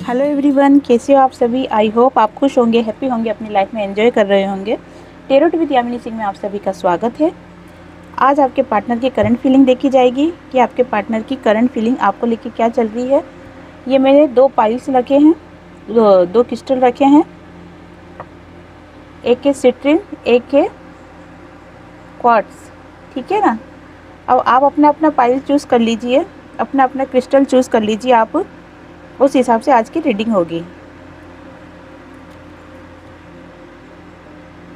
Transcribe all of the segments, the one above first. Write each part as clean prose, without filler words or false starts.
Hello everyone, कैसे हो आप सभी। आई होप आप खुश होंगे, हैप्पी होंगे, अपनी लाइफ में एंजॉय कर रहे होंगे। टेरोट विद यामिनी सिंह में आप सभी का स्वागत है। आज आपके पार्टनर की करंट फीलिंग देखी जाएगी कि आपके पार्टनर की करंट फीलिंग आपको लेके क्या चल रही है। ये मैंने 2 पाइल्स रखे हैं, दो क्रिस्टल रखे हैं, एक है सिट्रिन, एक है क्वार्ट्ज, ठीक है ना। अब आप अपना अपना पाइल चूज़ कर लीजिए, अपना अपना क्रिस्टल चूज़ कर लीजिए। आप उस हिसाब से आज की रीडिंग होगी।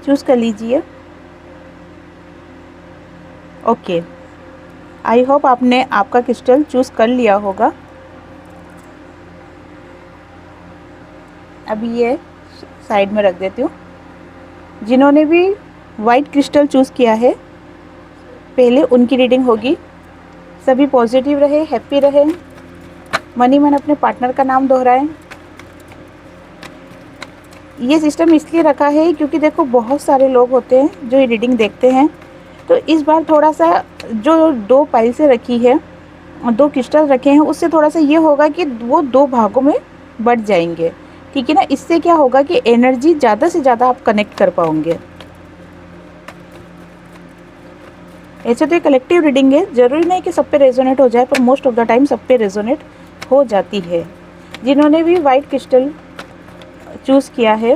चूज़ कर लीजिए। ओके, आई होप आपने आपका क्रिस्टल चूज़ कर लिया होगा। अभी ये साइड में रख देती हूँ। जिन्होंने भी वाइट क्रिस्टल चूज़ किया है, पहले उनकी रीडिंग होगी। सभी पॉजिटिव रहे, हैप्पी रहे, मन ही मन अपने पार्टनर का नाम दोहराएं। ये सिस्टम इसलिए रखा है क्योंकि देखो बहुत सारे लोग होते हैं जो ये रीडिंग देखते हैं। तो इस बार थोड़ा सा जो 2 पाइल से रखी है, 2 क्रिस्टल रखे हैं, उससे थोड़ा सा ये होगा कि वो 2 भागों में बढ़ जाएंगे, ठीक है ना। इससे क्या होगा कि एनर्जी ज़्यादा से ज़्यादा आप कनेक्ट कर पाओगे। ऐसे तो ये कलेक्टिव रीडिंग है, ज़रूरी नहीं कि सब पे रेजोनेट हो जाए, पर मोस्ट ऑफ द टाइम सब पे रेजोनेट हो जाती है। जिन्होंने भी वाइट क्रिस्टल चूज़ किया है,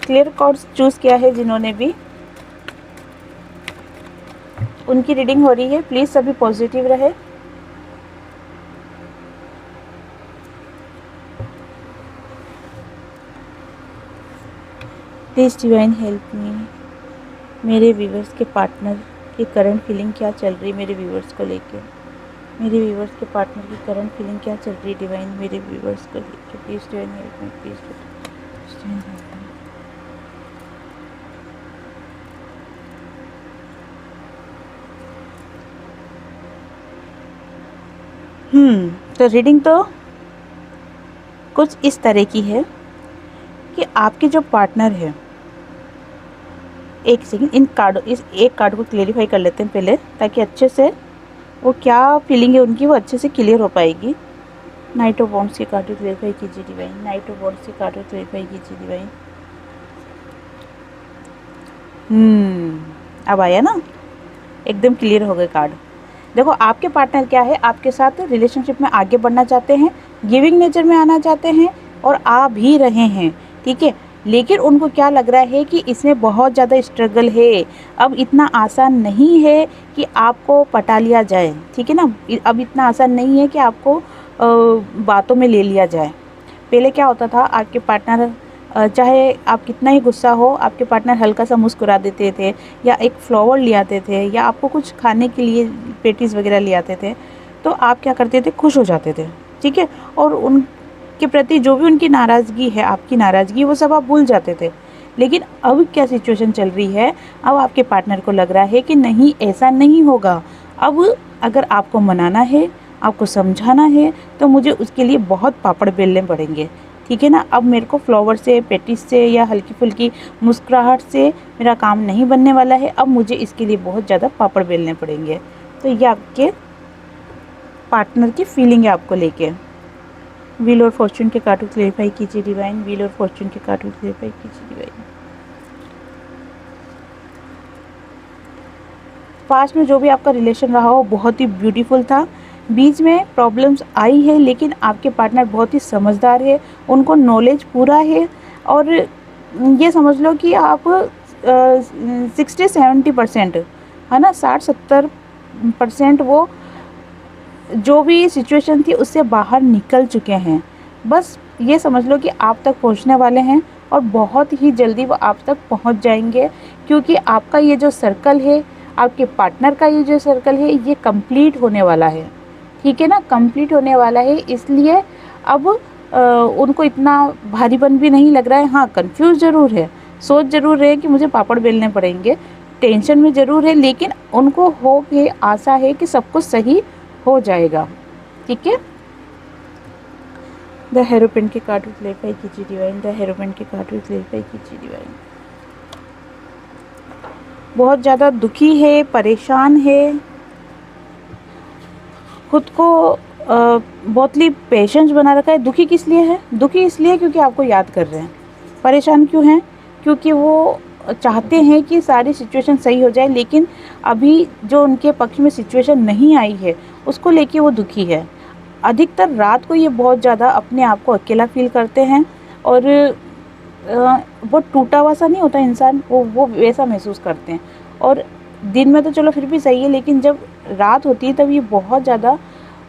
क्लियर कॉर्ड्स चूज़ किया है, जिन्होंने भी, उनकी रीडिंग हो रही है। प्लीज़ सभी पॉजिटिव रहे। Please divine help me. मेरे व्यूवर्स के पार्टनर की करंट फीलिंग क्या चल रही है, मेरे व्यूवर्स को लेके। मेरे व्यूवर्स के पार्टनर की करंट फीलिंग क्या चल रही है डिवाइन, मेरे व्यूवर्स को लेके। Please divine help me, please divine help me. तो रीडिंग तो कुछ इस तरह की है कि आपके जो पार्टनर है, एक सेकंड, इस एक कार्ड को क्लेरिफाई कर लेते हैं पहले, ताकि अच्छे से वो क्या फीलिंग है उनकी वो अच्छे से क्लियर हो पाएगी। नाइट ऑफ वॉन्ड्स की कार्ड को क्लेरिफाई कीजिए डिवाइन। नाइट ऑफ वॉन्ड्स की कार्ड को क्लेरिफाई कीजिए डिवाइन। अब आया ना, एकदम क्लियर हो गए कार्ड। देखो आपके पार्टनर क्या है, आपके साथ रिलेशनशिप में आगे बढ़ना चाहते हैं, गिविंग नेचर में आना चाहते हैं, और आ भी रहे हैं, ठीक है। लेकिन उनको क्या लग रहा है कि इसमें बहुत ज़्यादा स्ट्रगल है। अब इतना आसान नहीं है कि आपको पटा लिया जाए, ठीक है ना। अब इतना आसान नहीं है कि आपको बातों में ले लिया जाए। पहले क्या होता था, आपके पार्टनर चाहे आप कितना ही गुस्सा हो, आपके पार्टनर हल्का सा मुस्कुरा देते थे, या एक फ्लावर ले आते थे, या आपको कुछ खाने के लिए पेटीज़ वगैरह ले आते थे, तो आप क्या करते थे, खुश हो जाते थे, ठीक है। और उनके प्रति जो भी उनकी नाराज़गी है, आपकी नाराज़गी, वो सब आप भूल जाते थे। लेकिन अब क्या सिचुएशन चल रही है, अब आपके पार्टनर को लग रहा है कि नहीं, ऐसा नहीं होगा। अब अगर आपको मनाना है, आपको समझाना है, तो मुझे उसके लिए बहुत पापड़ बेलने पड़ेंगे, ठीक है ना। अब मेरे को फ्लावर से, पेटिस से, या हल्की फुल्की मुस्कुराहट से मेरा काम नहीं बनने वाला है। अब मुझे इसके लिए बहुत ज़्यादा पापड़ बेलने पड़ेंगे। तो ये आपके पार्टनर की फीलिंग है आपको लेके। व्हील और फॉर्चून के कार्ड को क्लेरिफाई कीजिए डिवाइन। व्हील और फॉर्चून के कार्ड को क्लेरिफाई कीजिए डिवाइन। पास्ट में जो भी आपका रिलेशन रहा हो बहुत ही ब्यूटीफुल था। बीच में प्रॉब्लम्स आई है, लेकिन आपके पार्टनर बहुत ही समझदार है, उनको नॉलेज पूरा है। और ये समझ लो कि आप 60-70% है ना, 60-70% वो जो भी सिचुएशन थी उससे बाहर निकल चुके हैं। बस ये समझ लो कि आप तक पहुंचने वाले हैं, और बहुत ही जल्दी वो आप तक पहुंच जाएंगे, क्योंकि आपका ये जो सर्कल है, आपके पार्टनर का ये जो सर्कल है, ये कंप्लीट होने वाला है, ठीक है ना, कंप्लीट होने वाला है। इसलिए अब उनको इतना भारीपन भी नहीं लग रहा है। हाँ, कंफ्यूज ज़रूर है, सोच ज़रूर रहे कि मुझे पापड़ बेलने पड़ेंगे, टेंशन में ज़रूर है, लेकिन उनको होप है, आशा है कि सब कुछ सही हो जाएगा, ठीक है। द हेरोपेंट के कार्ड को क्लेरिफाई कीजिए डिवाइन। द हेरोपेंट के कार्ड को क्लेरिफाई कीजिए डिवाइन। बहुत ज़्यादा दुखी है, परेशान है, खुद को बहुत ही पेशेंस बना रखा है। दुखी किस लिए है? दुखी इसलिए क्योंकि आपको याद कर रहे हैं। परेशान क्यों हैं? क्योंकि वो चाहते हैं कि सारी सिचुएशन सही हो जाए, लेकिन अभी जो उनके पक्ष में सिचुएशन नहीं आई है उसको लेके वो दुखी है। अधिकतर रात को ये बहुत ज़्यादा अपने आप को अकेला फील करते हैं और वो टूटा हुआ सा नहीं होता इंसान, वो वैसा महसूस करते हैं। और दिन में तो चलो फिर भी सही है, लेकिन जब रात होती है तब ये बहुत ज़्यादा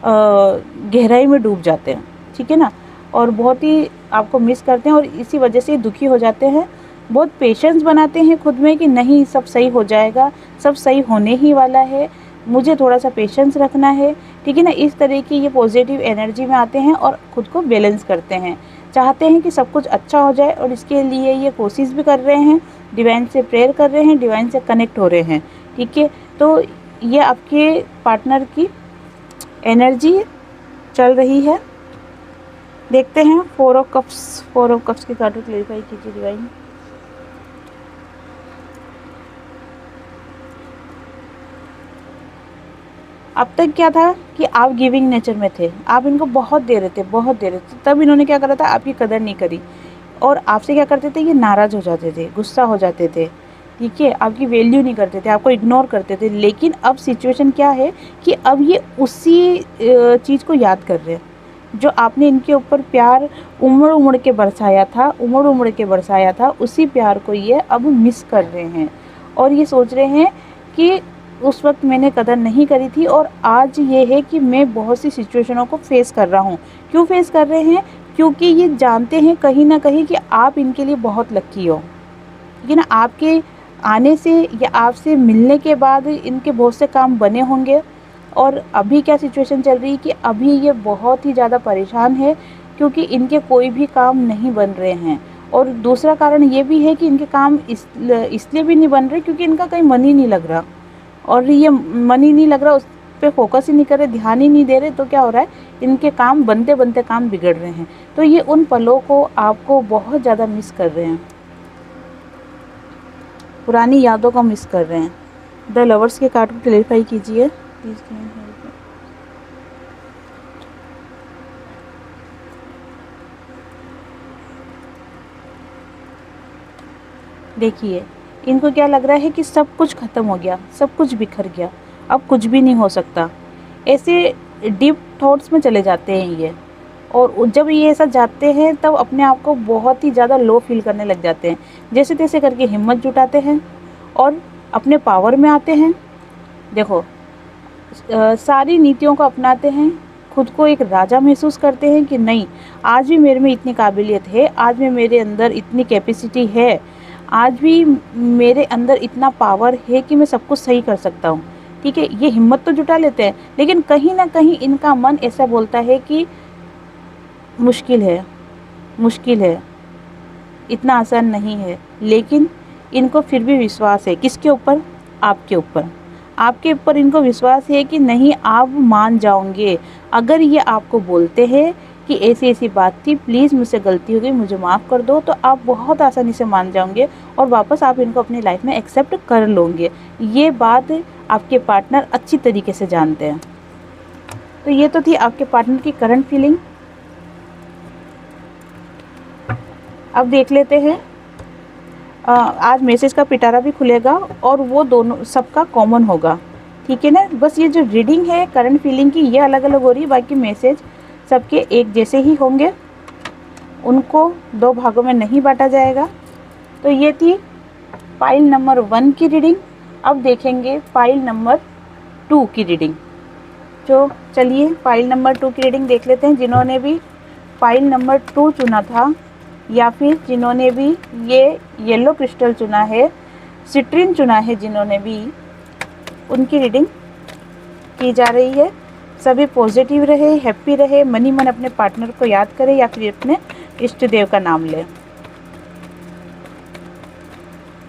गहराई में डूब जाते हैं, ठीक है ना, और बहुत ही आपको मिस करते हैं और इसी वजह से दुखी हो जाते हैं। बहुत पेशेंस बनाते हैं खुद में कि नहीं सब सही हो जाएगा, सब सही होने ही वाला है, मुझे थोड़ा सा पेशेंस रखना है, ठीक है ना। इस तरह की ये पॉजिटिव एनर्जी में आते हैं और ख़ुद को बैलेंस करते हैं, चाहते हैं कि सब कुछ अच्छा हो जाए और इसके लिए ये कोशिश भी कर रहे हैं, डिवाइन से प्रेयर कर रहे हैं, डिवाइन से कनेक्ट हो रहे हैं, ठीक है। तो ये आपके पार्टनर की एनर्जी चल रही है। देखते हैं 4 ऑफ कप्स की कार्ड क्लैरिफाई कीजिए डिवाइन। अब तक क्या था कि आप गिविंग नेचर में थे, आप इनको बहुत दे रहे थे, तब इन्होंने क्या करा था, आपकी कदर नहीं करी और आपसे क्या करते थे, ये नाराज़ हो जाते थे, गुस्सा हो जाते थे, ठीक है, आपकी वैल्यू नहीं करते थे, आपको इग्नोर करते थे। लेकिन अब सिचुएशन क्या है कि अब ये उसी चीज़ को याद कर रहे हैं जो आपने इनके ऊपर प्यार उमड़ के बरसाया था, उसी प्यार को ये अब मिस कर रहे हैं और ये सोच रहे हैं कि उस वक्त मैंने कदर नहीं करी थी और आज ये है कि मैं बहुत सी सिचुएशनों को फेस कर रहा हूँ। क्यों फेस कर रहे हैं? क्योंकि ये जानते हैं कहीं ना कहीं कि आप इनके लिए बहुत लकी हो, ठीक है ना। आपके आने से या आपसे मिलने के बाद इनके बहुत से काम बने होंगे और अभी क्या सिचुएशन चल रही है कि अभी ये बहुत ही ज़्यादा परेशान है क्योंकि इनके कोई भी काम नहीं बन रहे हैं। और दूसरा कारण ये भी है कि इनके काम इसलिए भी नहीं बन रहे क्योंकि इनका कहीं मन ही नहीं लग रहा, और ये मन ही नहीं लग रहा, उस पर फोकस ही नहीं कर रहे, ध्यान ही नहीं दे रहे, तो क्या हो रहा है, इनके काम बनते बनते काम बिगड़ रहे हैं। तो ये उन पलों को आपको बहुत ज़्यादा मिस कर रहे हैं, पुरानी यादों को मिस कर रहे हैं। द लवर्स के कार्ड को क्लैरिफाई कीजिए प्लीज़। देखिए इनको क्या लग रहा है कि सब कुछ ख़त्म हो गया, सब कुछ बिखर गया, अब कुछ भी नहीं हो सकता, ऐसे डीप थॉट्स में चले जाते हैं ये। और जब ये ऐसा जाते हैं तब अपने आप को बहुत ही ज़्यादा लो फील करने लग जाते हैं, जैसे तैसे करके हिम्मत जुटाते हैं और अपने पावर में आते हैं। देखो सारी नीतियों को अपनाते हैं, खुद को एक राजा महसूस करते हैं कि नहीं आज भी मेरे में इतनी काबिलियत है, आज भी मेरे अंदर इतनी कैपेसिटी है, आज भी मेरे अंदर इतना पावर है कि मैं सब कुछ सही कर सकता हूँ, ठीक है। ये हिम्मत तो जुटा लेते हैं, लेकिन कहीं ना कहीं इनका मन ऐसा बोलता है कि मुश्किल है, इतना आसान नहीं है। लेकिन इनको फिर भी विश्वास है, किसके ऊपर? आपके ऊपर इनको विश्वास है कि नहीं आप मान जाओगे। अगर ये आपको बोलते हैं कि ऐसी ऐसी बात थी, प्लीज़ मुझसे गलती हो गई, मुझे माफ़ कर दो, तो आप बहुत आसानी से मान जाओगे और वापस आप इनको अपनी लाइफ में एक्सेप्ट कर लोगे। ये बात आपके पार्टनर अच्छी तरीके से जानते हैं। तो ये तो थी आपके पार्टनर की करंट फीलिंग। अब देख लेते हैं, आज मैसेज का पिटारा भी खुलेगा और वो दोनों सबका कॉमन होगा, ठीक है ना। बस ये जो रीडिंग है करंट फीलिंग की ये अलग अलग हो रही है, बाकी मैसेज सबके एक जैसे ही होंगे, उनको 2 भागों में नहीं बांटा जाएगा। तो ये थी फाइल नंबर 1 की रीडिंग। अब देखेंगे फाइल नंबर 2 की रीडिंग। तो चलिए फाइल नंबर 2 की रीडिंग देख लेते हैं। जिन्होंने भी फाइल नंबर 2 चुना था या फिर जिन्होंने भी ये येलो क्रिस्टल चुना है, सिट्रिन चुना है, जिन्होंने भी, उनकी रीडिंग की जा रही है। सभी पॉजिटिव रहे, हैप्पी रहे, मन ही मन अपने पार्टनर को याद करें या फिर अपने इष्ट देव का नाम लें।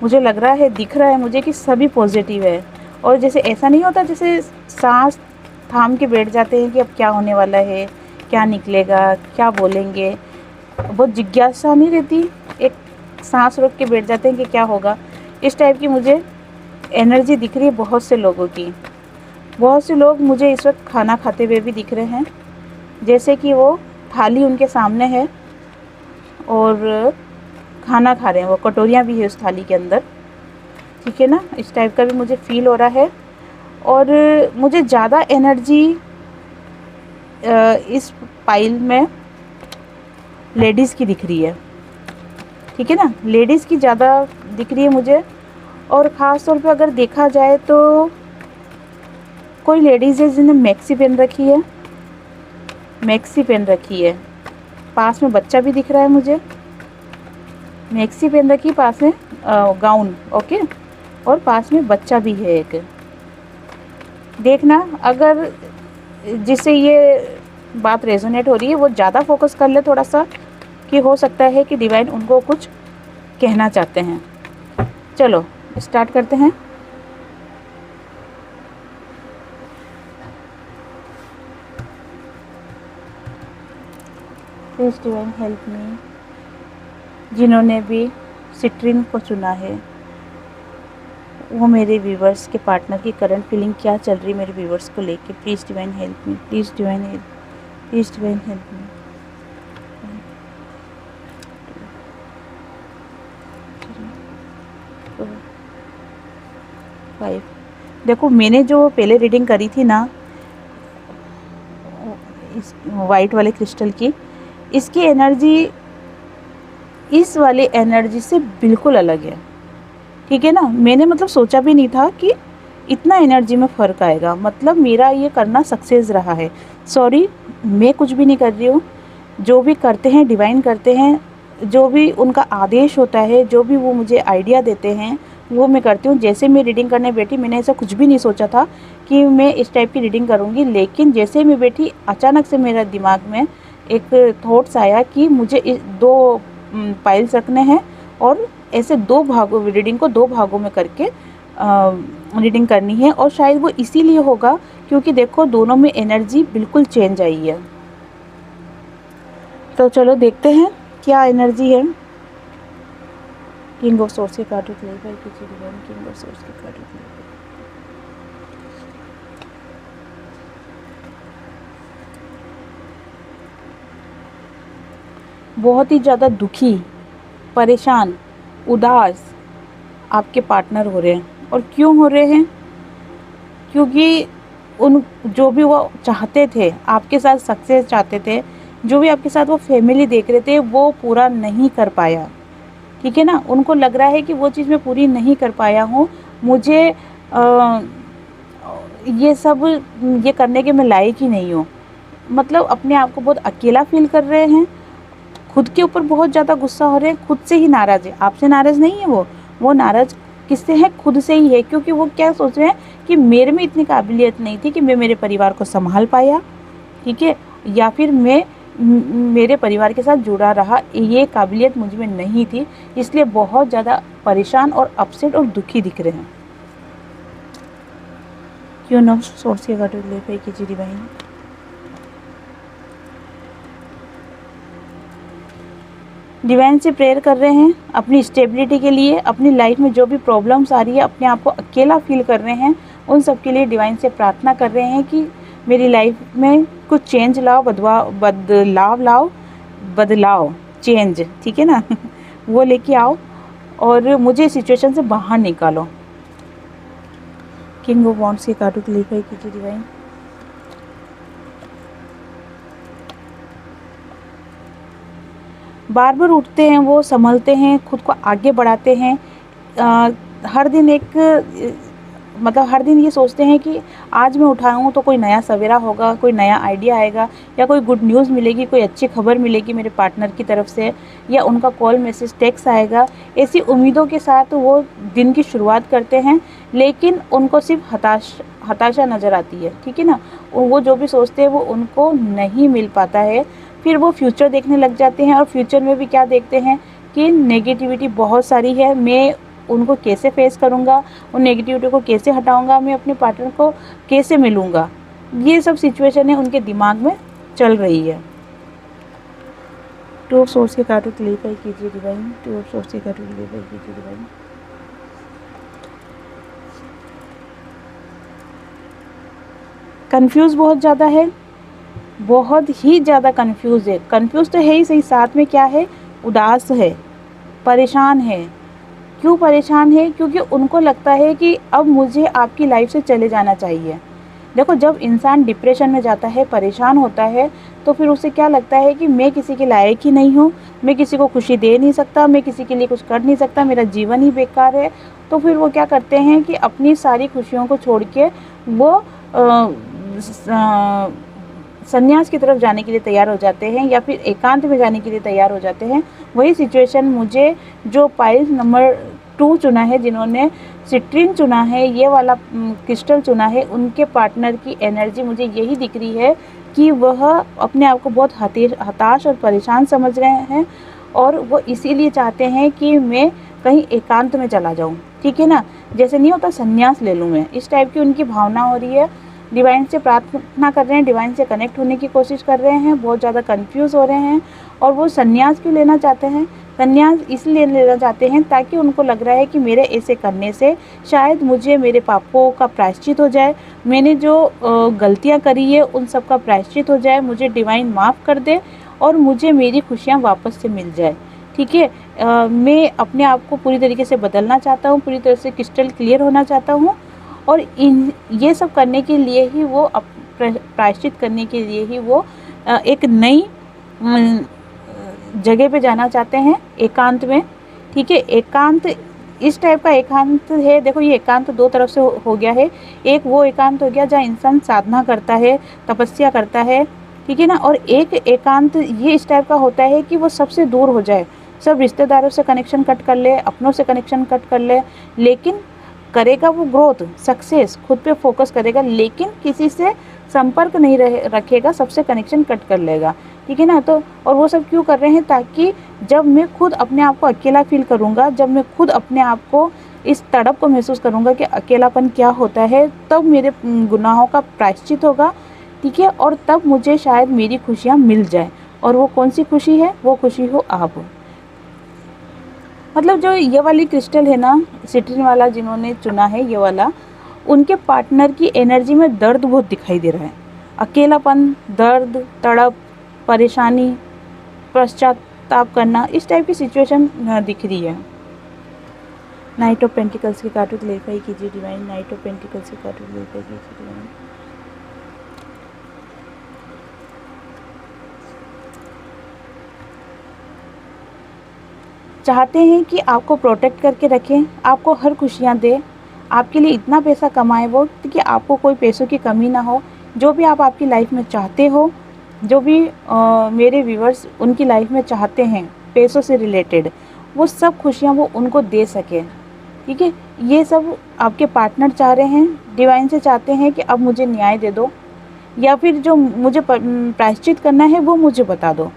मुझे लग रहा है, दिख रहा है मुझे कि सभी पॉजिटिव है। और जैसे ऐसा नहीं होता जैसे सांस थाम के बैठ जाते हैं कि अब क्या होने वाला है, क्या निकलेगा, क्या बोलेंगे, बहुत जिज्ञासा नहीं रहती, एक सांस रोक के बैठ जाते हैं कि क्या होगा। इस टाइप की मुझे एनर्जी दिख रही है बहुत से लोगों की। बहुत से लोग मुझे इस वक्त खाना खाते हुए भी दिख रहे हैं, जैसे कि वो थाली उनके सामने है और खाना खा रहे हैं, वो कटोरियाँ भी है उस थाली के अंदर, ठीक है ना, इस टाइप का भी मुझे फील हो रहा है। और मुझे ज़्यादा एनर्जी इस पाइल में लेडीज़ की दिख रही है, ठीक है ना, लेडीज़ की ज़्यादा दिख रही है मुझे। और ख़ास तौर पे अगर देखा जाए तो कोई लेडीज़ है जिन्हें मैक्सी पहन रखी है, मैक्सी पहन रखी है, पास में बच्चा भी दिख रहा है मुझे, मैक्सी पहन रखी, पास में गाउन, ओके, और पास में बच्चा भी है एक। देखना अगर जिससे ये बात रेजोनेट हो रही है वो ज़्यादा फोकस कर ले थोड़ा सा, कि हो सकता है कि डिवाइन उनको कुछ कहना चाहते हैं। चलो स्टार्ट करते हैं। Please divine help me. जिन्होंने भी सिट्रिन को चुना है वो मेरे व्यूवर्स के पार्टनर की करंट फीलिंग क्या चल रही है मेरे व्यूवर्स को लेके। Please divine help me, please divine help, please divine help me. 5। देखो मैंने जो पहले रीडिंग करी थी ना इस वाइट वाले क्रिस्टल की, इसकी एनर्जी इस वाली एनर्जी से बिल्कुल अलग है, ठीक है ना। मैंने मतलब सोचा भी नहीं था कि इतना एनर्जी में फ़र्क आएगा, मतलब मेरा ये करना सक्सेस रहा है। सॉरी, मैं कुछ भी नहीं कर रही हूँ, जो भी करते हैं डिवाइन करते हैं, जो भी उनका आदेश होता है, जो भी वो मुझे आइडिया देते हैं वो मैं करती हूँ। जैसे मैं रीडिंग करने बैठी मैंने ऐसा कुछ भी नहीं सोचा था कि मैं इस टाइप की रीडिंग करूँगी, लेकिन जैसे मैं बैठी अचानक से मेरा दिमाग में एक थॉट्स आया कि मुझे इस 2 पाइल्स रखने हैं और ऐसे 2 भागों रीडिंग को 2 भागों में करके रीडिंग करनी है। और शायद वो इसीलिए होगा क्योंकि देखो दोनों में एनर्जी बिल्कुल चेंज आई है। तो चलो देखते हैं क्या एनर्जी है। किंग ऑफ सोर्स के कार्ड क्लैरिफाई कीजिए डिवाइन, किंग ऑफ सोर्स के कार्ड क्लैरिफाई। बहुत ही ज़्यादा दुखी, परेशान, उदास आपके पार्टनर हो रहे हैं। और क्यों हो रहे हैं? क्योंकि उन जो भी वो चाहते थे आपके साथ, सक्सेस चाहते थे, जो भी आपके साथ वो फैमिली देख रहे थे वो पूरा नहीं कर पाया, ठीक है ना। उनको लग रहा है कि वो चीज़ मैं पूरी नहीं कर पाया हूँ, मुझे ये सब ये करने के मैं लायक ही नहीं हूँ। मतलब अपने आप को बहुत अकेला फील कर रहे हैं, खुद के ऊपर बहुत ज़्यादा गुस्सा हो रहे हैं, खुद से ही नाराज़ है। आपसे नाराज़ नहीं है वो नाराज़ किससे है? खुद से ही है। क्योंकि वो क्या सोच रहे हैं कि मेरे में इतनी काबिलियत नहीं थी कि मैं मेरे परिवार को संभाल पाया, ठीक है, या फिर मैं मेरे परिवार के साथ जुड़ा रहा, ये काबिलियत मुझ में नहीं थी, इसलिए बहुत ज़्यादा परेशान और अपसेट और दुखी दिख रहे हैं। क्यों ना सोर्स के कार्ड क्लैरिफाई कीजिए डिवाइन। डिवाइन से प्रेयर कर रहे हैं अपनी स्टेबिलिटी के लिए, अपनी लाइफ में जो भी प्रॉब्लम्स आ रही है, अपने आप को अकेला फील कर रहे हैं, उन सब के लिए डिवाइन से प्रार्थना कर रहे हैं कि मेरी लाइफ में कुछ चेंज लाओ, बदलाव चेंज, ठीक है ना वो लेके आओ और मुझे इस सिचुएशन से बाहर निकालो। किंग ऑफ वॉन्ड्स के कार्ड क्लैरिफाई कीजिए डिवाइन। बार बार उठते हैं वो, संभलते हैं, खुद को आगे बढ़ाते हैं। हर दिन मतलब हर दिन ये सोचते हैं कि आज मैं उठा हूँ तो कोई नया सवेरा होगा, कोई नया आइडिया आएगा, या कोई गुड न्यूज़ मिलेगी, कोई अच्छी खबर मिलेगी मेरे पार्टनर की तरफ से, या उनका कॉल मैसेज टेक्स्ट आएगा। ऐसी उम्मीदों के साथ वो दिन की शुरुआत करते हैं, लेकिन उनको सिर्फ हताशा नज़र आती है, ठीक है ना। वो जो भी सोचते हैं वो उनको नहीं मिल पाता है। फिर वो फ्यूचर देखने लग जाते हैं और फ्यूचर में भी क्या देखते हैं कि नेगेटिविटी बहुत सारी है, मैं उनको कैसे फेस करूँगा, उन नेगेटिविटी को कैसे हटाऊँगा, मैं अपने पार्टनर को कैसे मिलूँगा, ये सब सिचुएशन है उनके दिमाग में चल रही है। 2 ऑफ सोर्स के कार्ड क्लैरिफाई कीजिए डिवाइन, 2 ऑफ सोर्स के कार्ड क्लैरिफाई कीजिए डिवाइन। कंफ्यूज बहुत ज़्यादा है, बहुत ही ज़्यादा कंफ्यूज है। कंफ्यूज तो है ही सही, साथ में क्या है, उदास है, परेशान है। क्यों परेशान है? क्योंकि उनको लगता है कि अब मुझे आपकी लाइफ से चले जाना चाहिए। देखो, जब इंसान डिप्रेशन में जाता है, परेशान होता है, तो फिर उसे क्या लगता है कि मैं किसी के लायक ही नहीं हूँ, मैं किसी को खुशी दे नहीं सकता, मैं किसी के लिए कुछ कर नहीं सकता, मेरा जीवन ही बेकार है। तो फिर वो क्या करते हैं कि अपनी सारी खुशियों को छोड़ के वो संन्यास की तरफ जाने के लिए तैयार हो जाते हैं, या फिर एकांत में जाने के लिए तैयार हो जाते हैं। वही सिचुएशन मुझे जो पाइल नंबर 2 चुना है, जिन्होंने सिट्रीन चुना है, ये वाला क्रिस्टल चुना है, उनके पार्टनर की एनर्जी मुझे यही दिख रही है कि वह अपने आप को बहुत हताश और परेशान समझ रहे हैं, और वो इसीलिए चाहते हैं कि मैं कहीं एकांत में चला जाऊँ, ठीक है ना। जैसे नहीं होता संन्यास ले लूँ मैं, इस टाइप की उनकी भावना हो रही है। डिवाइन से प्रार्थना कर रहे हैं, डिवाइन से कनेक्ट होने की कोशिश कर रहे हैं, बहुत ज़्यादा कंफ्यूज हो रहे हैं। और वो संन्यास क्यों लेना चाहते हैं? संन्यास इसलिए लेना चाहते हैं ताकि उनको लग रहा है कि मेरे ऐसे करने से शायद मुझे मेरे पापों का प्रायश्चित हो जाए, मैंने जो गलतियाँ करी है उन सब का प्रायश्चित हो जाए, मुझे डिवाइन माफ़ कर दे और मुझे मेरी खुशियाँ वापस से मिल जाए, ठीक है। मैं अपने आप को पूरी तरीके से बदलना चाहता हूँ, पूरी तरह से क्रिस्टल क्लियर होना चाहता हूँ, और ये सब करने के लिए ही वो प्रायश्चित करने के लिए ही वो एक नई जगह पे जाना चाहते हैं, एकांत में, ठीक है। एकांत इस टाइप का एकांत है। देखो, ये एकांत दो तरफ से हो गया है। एक वो एकांत हो गया जहाँ इंसान साधना करता है, तपस्या करता है, ठीक है ना। और एक एकांत ये इस टाइप का होता है कि वो सबसे दूर हो जाए, सब रिश्तेदारों से कनेक्शन कट कर ले, अपनों से कनेक्शन कट कर ले, लेकिन करेगा वो ग्रोथ, सक्सेस, खुद पे फोकस करेगा, लेकिन किसी से संपर्क नहीं रखेगा, सबसे कनेक्शन कट कर लेगा, ठीक है ना। तो और वो सब क्यों कर रहे हैं? ताकि जब मैं खुद अपने आप को अकेला फील करूँगा, जब मैं खुद अपने आप को इस तड़प को महसूस करूँगा कि अकेलापन क्या होता है, तब मेरे गुनाहों का प्रायश्चित होगा, ठीक है। और तब मुझे शायद मेरी खुशियाँ मिल जाए। और वो कौन सी खुशी है? वो खुशी हो आप। मतलब जो ये वाली क्रिस्टल है ना, सिट्रीन वाला जिन्होंने चुना है ये वाला, उनके पार्टनर की एनर्जी में दर्द बहुत दिखाई दे रहा है। अकेलापन, दर्द, तड़प, परेशानी, पश्चाताप करना, इस टाइप की सिचुएशन दिख रही है। नाइट ऑफ पेंटिकल्स की कार्ड क्लेरिफाई कीजिए डिवाइन। नाइट ऑफ पेंटिकल्स की कार्ड क्लेरिफाई कीजिए डिवाइन। चाहते हैं कि आपको प्रोटेक्ट करके रखें, आपको हर खुशियाँ दे, आपके लिए इतना पैसा कमाए वो कि आपको कोई पैसों की कमी ना हो। जो भी आप आपकी लाइफ में चाहते हो, जो भी मेरे व्यूअर्स उनकी लाइफ में चाहते हैं पैसों से रिलेटेड, वो सब खुशियाँ वो उनको दे सके, ठीक है। ये सब आपके पार्टनर चाह रहे हैं, डिवाइन से चाहते हैं कि अब मुझे न्याय दे दो, या फिर जो मुझे प्रायश्चित करना है वो मुझे बता दो।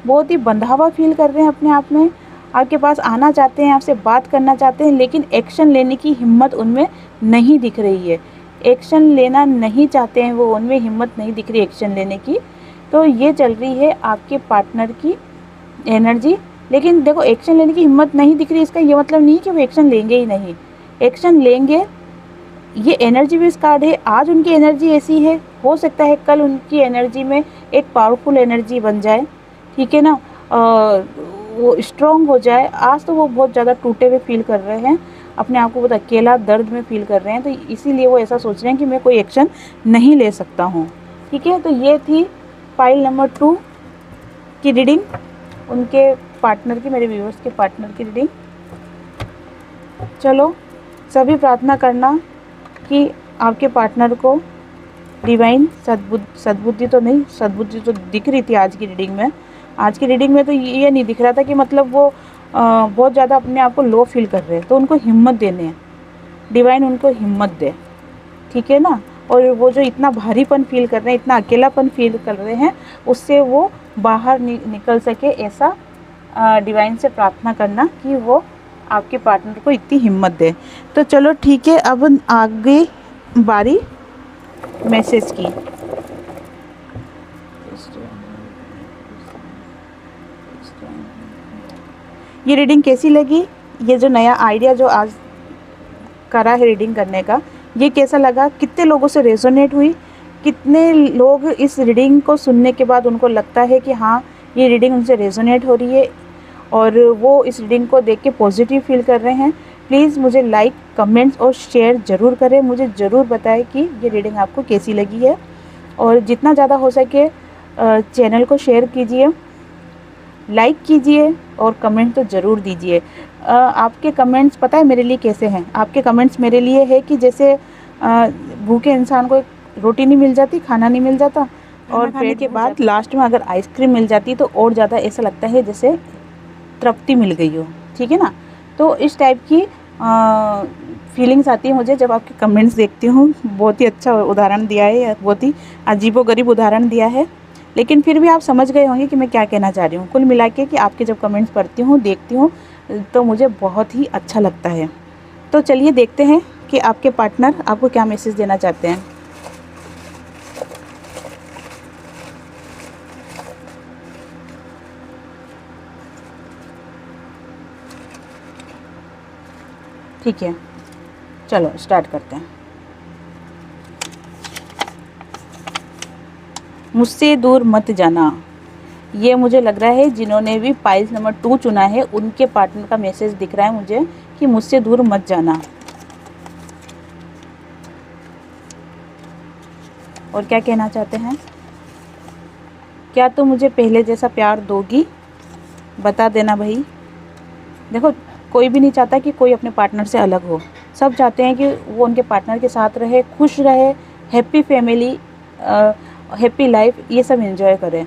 बहुत ही बंधा फील कर रहे हैं अपने आप में, आपके पास आना चाहते हैं, आपसे बात करना चाहते हैं, लेकिन एक्शन लेने की हिम्मत उनमें नहीं दिख रही है। एक्शन लेना नहीं चाहते हैं वो, उनमें हिम्मत नहीं दिख रही एक्शन लेने की। तो ये चल रही है आपके पार्टनर की एनर्जी। लेकिन देखो, एक्शन लेने की हिम्मत नहीं दिख रही, इसका ये मतलब नहीं कि वो एक्शन लेंगे ही नहीं, एक्शन लेंगे। ये एनर्जी बेस्ड कार्ड है। आज उनकी एनर्जी ऐसी है, हो सकता है कल उनकी एनर्जी में एक पावरफुल एनर्जी बन जाए, ठीक है ना। वो स्ट्रॉन्ग हो जाए। आज तो वो बहुत ज़्यादा टूटे हुए फील कर रहे हैं, अपने आप को बहुत अकेला, दर्द में फील कर रहे हैं, तो इसीलिए वो ऐसा सोच रहे हैं कि मैं कोई एक्शन नहीं ले सकता हूँ, ठीक है। तो ये थी फाइल नंबर 2 की रीडिंग, उनके पार्टनर की, मेरे व्यूअर्स के पार्टनर की रीडिंग। चलो, सभी प्रार्थना करना कि आपके पार्टनर को डिवाइन सद्बुद्धि तो नहीं, सद्बुद्धि तो दिख रही थी आज की रीडिंग में। आज की रीडिंग में तो ये नहीं दिख रहा था कि मतलब वो बहुत ज़्यादा अपने आप को लो फील कर रहे हैं, तो उनको हिम्मत देने हैं, डिवाइन उनको हिम्मत दे, ठीक है ना। और वो जो इतना भारीपन फील कर रहे हैं, इतना अकेलापन फील कर रहे हैं, उससे वो बाहर निकल सके, ऐसा डिवाइन से प्रार्थना करना कि वो आपके पार्टनर को इतनी हिम्मत दे। तो चलो ठीक है, अब आगे बारी मैसेज की। ये रीडिंग कैसी लगी? ये जो नया आइडिया जो आज करा है रीडिंग करने का, ये कैसा लगा? कितने लोगों से रेजोनेट हुई? कितने लोग इस रीडिंग को सुनने के बाद उनको लगता है कि हाँ ये रीडिंग उनसे रेजोनेट हो रही है और वो इस रीडिंग को देख के पॉजिटिव फील कर रहे हैं। प्लीज़ मुझे लाइक, कमेंट्स और शेयर ज़रूर करें। मुझे ज़रूर बताएं कि ये रीडिंग आपको कैसी लगी है, और जितना ज़्यादा हो सके चैनल को शेयर कीजिए, लाइक कीजिए और कमेंट तो ज़रूर दीजिए। आपके कमेंट्स पता है मेरे लिए कैसे हैं? आपके कमेंट्स मेरे लिए है कि जैसे भूखे इंसान को रोटी नहीं मिल जाती, खाना नहीं मिल जाता, और खाने के बाद लास्ट में अगर आइसक्रीम मिल जाती तो और ज़्यादा ऐसा लगता है जैसे तृप्ति मिल गई हो, ठीक है ना। तो इस टाइप की फीलिंग्स आती है मुझे जब आपके कमेंट्स देखती हूँ। बहुत ही अच्छा उदाहरण दिया है, बहुत ही अजीबोगरीब उदाहरण दिया है, लेकिन फिर भी आप समझ गए होंगे कि मैं क्या कहना चाह रही हूँ। कुल मिला के कि आपके जब कमेंट्स पढ़ती हूँ, देखती हूँ, तो मुझे बहुत ही अच्छा लगता है। तो चलिए देखते हैं कि आपके पार्टनर आपको क्या मैसेज देना चाहते हैं। ठीक है, चलो स्टार्ट करते हैं। मुझसे दूर मत जाना, ये मुझे लग रहा है जिन्होंने भी पाइल्स नंबर 2 चुना है उनके पार्टनर का मैसेज दिख रहा है मुझे कि मुझसे दूर मत जाना। और क्या कहना चाहते हैं? क्या तुम मुझे पहले जैसा प्यार दोगी? बता देना भाई। देखो, कोई भी नहीं चाहता कि कोई अपने पार्टनर से अलग हो। सब चाहते हैं कि वो उनके पार्टनर के साथ रहे, खुश रहे, हैप्पी फैमिली, हैप्पी लाइफ, ये सब एंजॉय करें।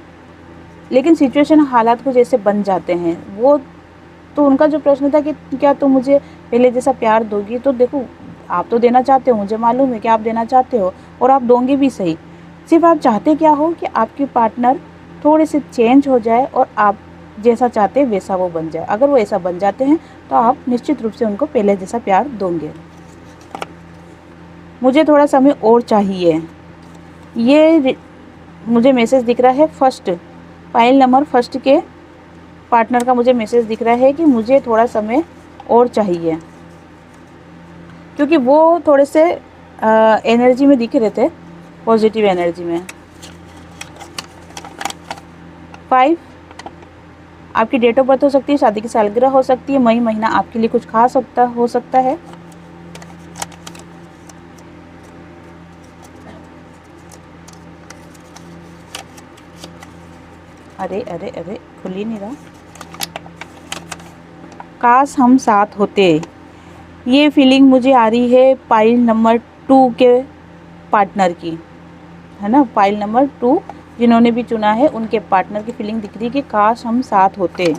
लेकिन सिचुएशन, हालात कुछ ऐसे बन जाते हैं। वो तो उनका जो प्रश्न था कि क्या तुम मुझे पहले जैसा प्यार दोगी, तो देखो आप तो देना चाहते हो, मुझे मालूम है कि आप देना चाहते हो और आप दोगे भी सही। सिर्फ आप चाहते क्या हो कि आपकी पार्टनर थोड़े से चेंज हो जाए और आप जैसा चाहते हैं वैसा वो बन जाए। अगर वो ऐसा बन जाते हैं तो आप निश्चित रूप से उनको पहले जैसा प्यार दोगे। मुझे थोड़ा समय और चाहिए, ये मुझे मैसेज दिख रहा है फर्स्ट, पाइल नंबर फर्स्ट के पार्टनर का मुझे मैसेज दिख रहा है कि मुझे थोड़ा समय और चाहिए, क्योंकि वो थोड़े से एनर्जी में दिख रहे थे, पॉजिटिव एनर्जी में। 5, आपकी डेट ऑफ बर्थ हो सकती है, शादी की सालगिरह हो सकती है, मई महीना आपके लिए कुछ खास हो सकता है। अरे अरे अरे, खुल ही नहीं रहा। काश हम साथ होते, ये फीलिंग मुझे आ रही है पाइल नंबर 2 के पार्टनर की, है ना। पाइल नंबर 2 जिन्होंने भी चुना है उनके पार्टनर की फीलिंग दिख रही है कि काश हम साथ होते।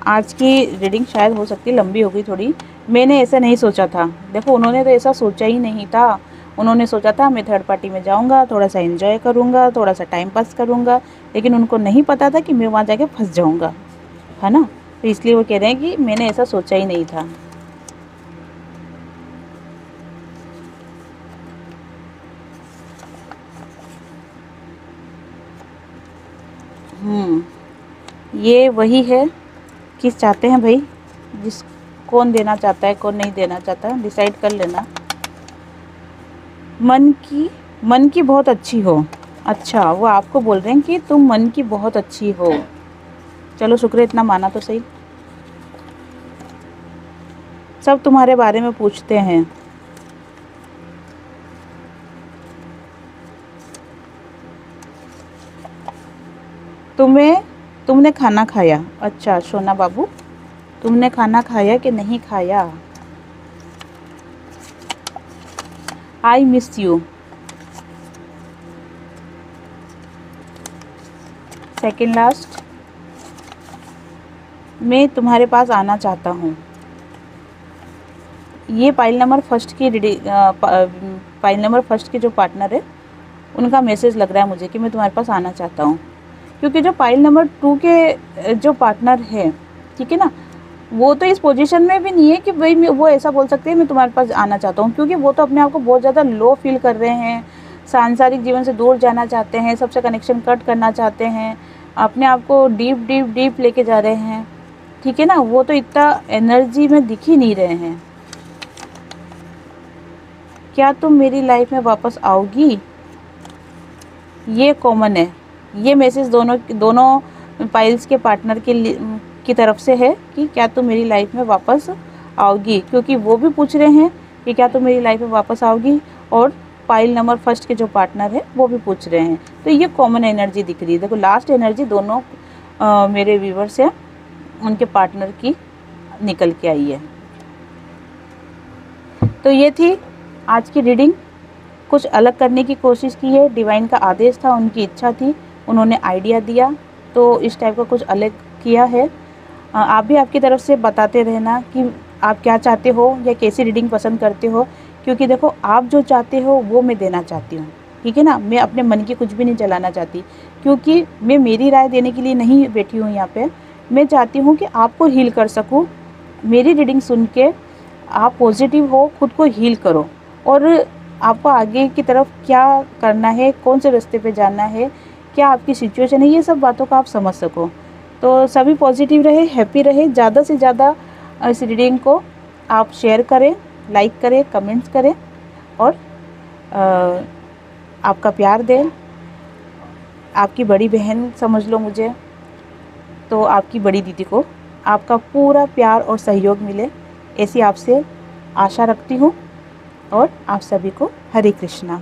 आज की रीडिंग शायद हो सकती है लंबी हो गई थोड़ी, मैंने ऐसा नहीं सोचा था। देखो, उन्होंने तो ऐसा सोचा ही नहीं था। उन्होंने सोचा था मैं थर्ड पार्टी में जाऊंगा, थोड़ा सा एंजॉय करूंगा, थोड़ा सा टाइम पास करूंगा, लेकिन उनको नहीं पता था कि मैं वहाँ जाके फंस जाऊंगा, है ना। तो इसलिए वो कह रहे हैं कि मैंने ऐसा सोचा ही नहीं था। ये वही है किस चाहते हैं भाई, जिस कौन देना चाहता है कौन नहीं देना चाहता, डिसाइड कर लेना। मन की बहुत अच्छी हो। अच्छा, वो आपको बोल रहे हैं कि तुम मन की बहुत अच्छी हो। चलो शुक्र, इतना माना तो सही। सब तुम्हारे बारे में पूछते हैं। तुमने खाना खाया? अच्छा सोना बाबू, तुमने खाना खाया कि नहीं खाया? I miss you. Second last, मैं तुम्हारे पास आना चाहता हूँ। ये पाइल नंबर फर्स्ट की पाइल नंबर फर्स्ट के जो पार्टनर है उनका मैसेज लग रहा है मुझे कि मैं तुम्हारे पास आना चाहता हूँ। क्योंकि जो पाइल नंबर 2 के जो पार्टनर है, ठीक है ना, वो तो इस पोजीशन में भी नहीं है कि भाई वो ऐसा बोल सकते हैं मैं तुम्हारे पास आना चाहता हूँ, क्योंकि वो तो अपने आप को बहुत ज़्यादा लो फील कर रहे हैं, सांसारिक जीवन से दूर जाना चाहते हैं, सबसे कनेक्शन कट करना चाहते हैं, अपने आप को डीप डीप डीप लेके जा रहे हैं। ठीक है ना, वो तो इतना एनर्जी में दिख ही नहीं रहे हैं। क्या तुम मेरी लाइफ में वापस आओगी, ये कॉमन है। ये मैसेज दोनों पाइल्स के पार्टनर की तरफ से है कि क्या तुम मेरी लाइफ में वापस आओगी, क्योंकि वो भी पूछ रहे हैं कि क्या तुम मेरी लाइफ में वापस आओगी, और पाइल नंबर फर्स्ट के जो पार्टनर है वो भी पूछ रहे हैं। तो ये कॉमन एनर्जी दिख रही है। देखो लास्ट एनर्जी दोनों मेरे व्यूवर्स हैं उनके पार्टनर की निकल के आई है। तो ये थी आज की रीडिंग। कुछ अलग करने की कोशिश की है, डिवाइन का आदेश था, उनकी इच्छा थी, उन्होंने आइडिया दिया, तो इस टाइप का कुछ अलग किया है। आप भी आपकी तरफ से बताते रहना कि आप क्या चाहते हो या कैसी रीडिंग पसंद करते हो, क्योंकि देखो आप जो चाहते हो वो मैं देना चाहती हूँ, ठीक है ना। मैं अपने मन की कुछ भी नहीं चलाना चाहती, क्योंकि मैं मेरी राय देने के लिए नहीं बैठी हूँ यहाँ पे। मैं चाहती हूँ कि आपको हील कर सकूँ। मेरी रीडिंग सुन के आप पॉजिटिव हो, खुद को हील करो, और आपको आगे की तरफ क्या करना है, कौन से रास्ते पे जाना है, क्या आपकी सिचुएशन है, ये सब बातों का आप समझ सको। तो सभी पॉजिटिव रहे, हैप्पी रहे। ज़्यादा से ज़्यादा इस रीडिंग को आप शेयर करें, लाइक करें, कमेंट्स करें, और आपका प्यार दें। आपकी बड़ी बहन समझ लो मुझे, तो आपकी बड़ी दीदी को आपका पूरा प्यार और सहयोग मिले, ऐसी आपसे आशा रखती हूँ। और आप सभी को हरे कृष्णा।